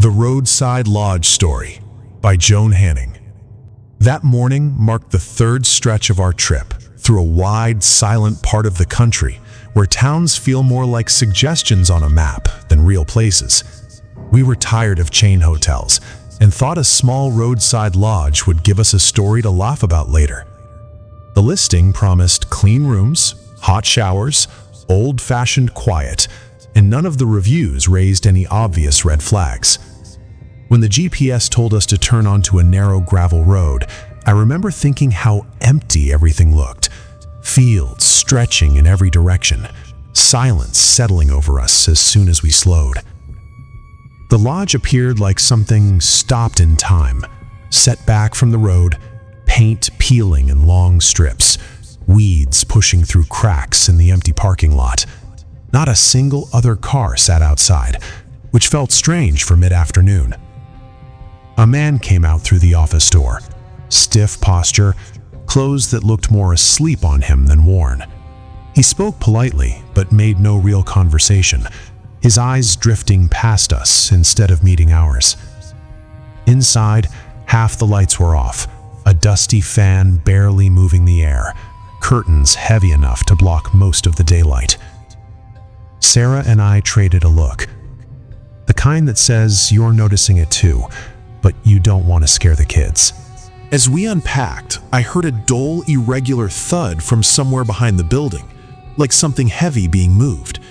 The Roadside Lodge Story by Joan Hanning. That morning marked the third stretch of our trip through a wide, silent part of the country where towns feel more like suggestions on a map than real places. We were tired of chain hotels and thought a small roadside lodge would give us a story to laugh about later. The listing promised clean rooms, hot showers, old-fashioned quiet, and none of the reviews raised any obvious red flags. When the GPS told us to turn onto a narrow gravel road, I remember thinking how empty everything looked. Fields stretching in every direction, silence settling over us as soon as we slowed. The lodge appeared like something stopped in time, set back from the road, paint peeling in long strips, weeds pushing through cracks in the empty parking lot. Not a single other car sat outside, which felt strange for mid-afternoon. A man came out through the office door, stiff posture, clothes that looked more asleep on him than worn. He spoke politely, but made no real conversation, his eyes drifting past us instead of meeting ours. Inside, half the lights were off, a dusty fan barely moving the air, curtains heavy enough to block most of the daylight. Sarah and I traded a look. The kind that says you're noticing it too, but you don't want to scare the kids. As we unpacked, I heard a dull, irregular thud from somewhere behind the building, like something heavy being moved.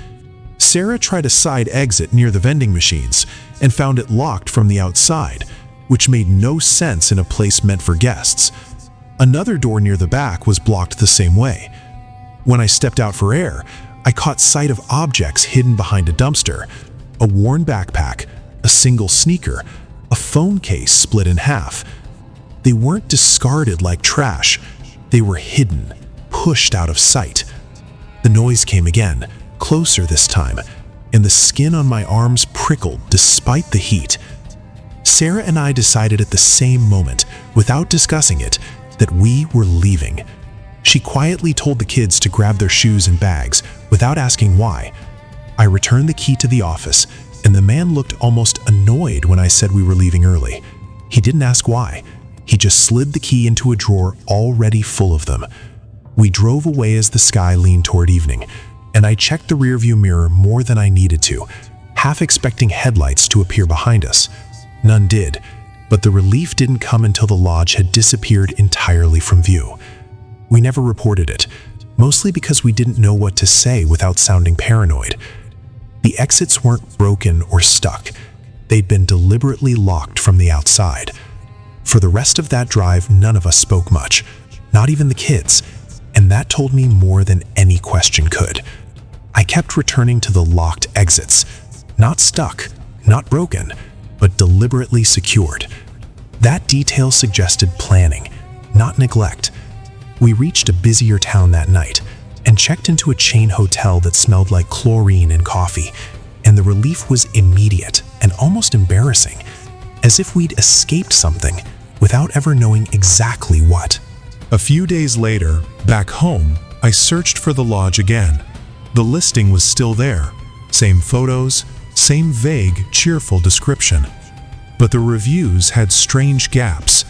Sarah tried a side exit near the vending machines and found it locked from the outside, which made no sense in a place meant for guests. Another door near the back was blocked the same way. When I stepped out for air, I caught sight of objects hidden behind a dumpster, a worn backpack, a single sneaker, a phone case split in half. They weren't discarded like trash. They were hidden, pushed out of sight. The noise came again, closer this time, and the skin on my arms prickled despite the heat. Sarah and I decided at the same moment, without discussing it, that we were leaving. She quietly told the kids to grab their shoes and bags without asking why. I returned the key to the office, and the man looked almost annoyed when I said we were leaving early. He didn't ask why. He just slid the key into a drawer already full of them. We drove away as the sky leaned toward evening, and I checked the rearview mirror more than I needed to, half expecting headlights to appear behind us. None did, but the relief didn't come until the lodge had disappeared entirely from view. We never reported it, mostly because we didn't know what to say without sounding paranoid. The exits weren't broken or stuck. They'd been deliberately locked from the outside. For the rest of that drive, none of us spoke much, not even the kids, and that told me more than any question could. I kept returning to the locked exits, not stuck, not broken, but deliberately secured. That detail suggested planning, not neglect. We reached a busier town that night and checked into a chain hotel that smelled like chlorine and coffee, and the relief was immediate and almost embarrassing, as if we'd escaped something without ever knowing exactly what. A few days later, back home, I searched for the lodge again. The listing was still there, same photos, same vague, cheerful description. But the reviews had strange gaps,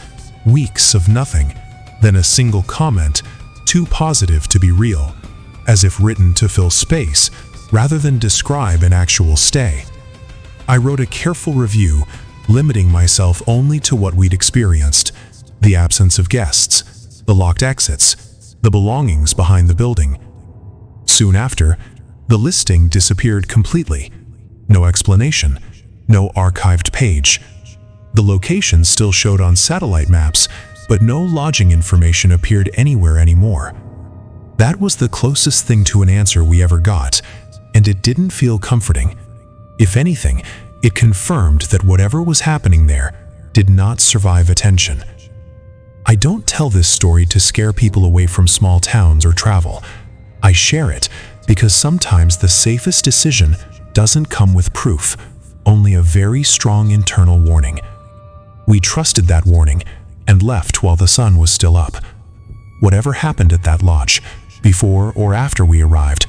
weeks of nothing, then a single comment, too positive to be real, as if written to fill space rather than describe an actual stay. I wrote a careful review, limiting myself only to what we'd experienced: the absence of guests, the locked exits, the belongings behind the building. Soon after, the listing disappeared completely. No explanation, no archived page. The location still showed on satellite maps, but no lodging information appeared anywhere anymore. That was the closest thing to an answer we ever got, and it didn't feel comforting. If anything, it confirmed that whatever was happening there did not survive attention. I don't tell this story to scare people away from small towns or travel. I share it because sometimes the safest decision doesn't come with proof, only a very strong internal warning. We trusted that warning and left while the sun was still up. Whatever happened at that lodge, before or after we arrived,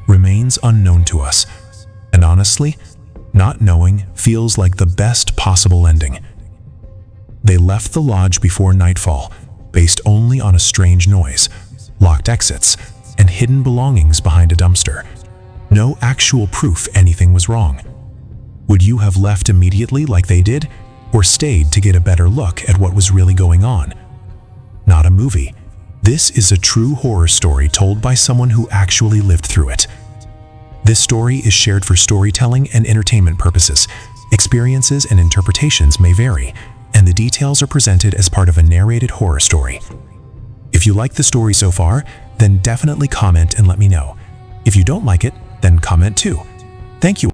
remains unknown to us. And honestly, not knowing feels like the best possible ending. They left the lodge before nightfall, based only on a strange noise, locked exits, and hidden belongings behind a dumpster. No actual proof anything was wrong. Would you have left immediately like they did, or stayed to get a better look at what was really going on? Not a movie. This is a true horror story told by someone who actually lived through it. This story is shared for storytelling and entertainment purposes. Experiences and interpretations may vary, and the details are presented as part of a narrated horror story. If you like the story so far, then definitely comment and let me know. If you don't like it, then comment too. Thank you.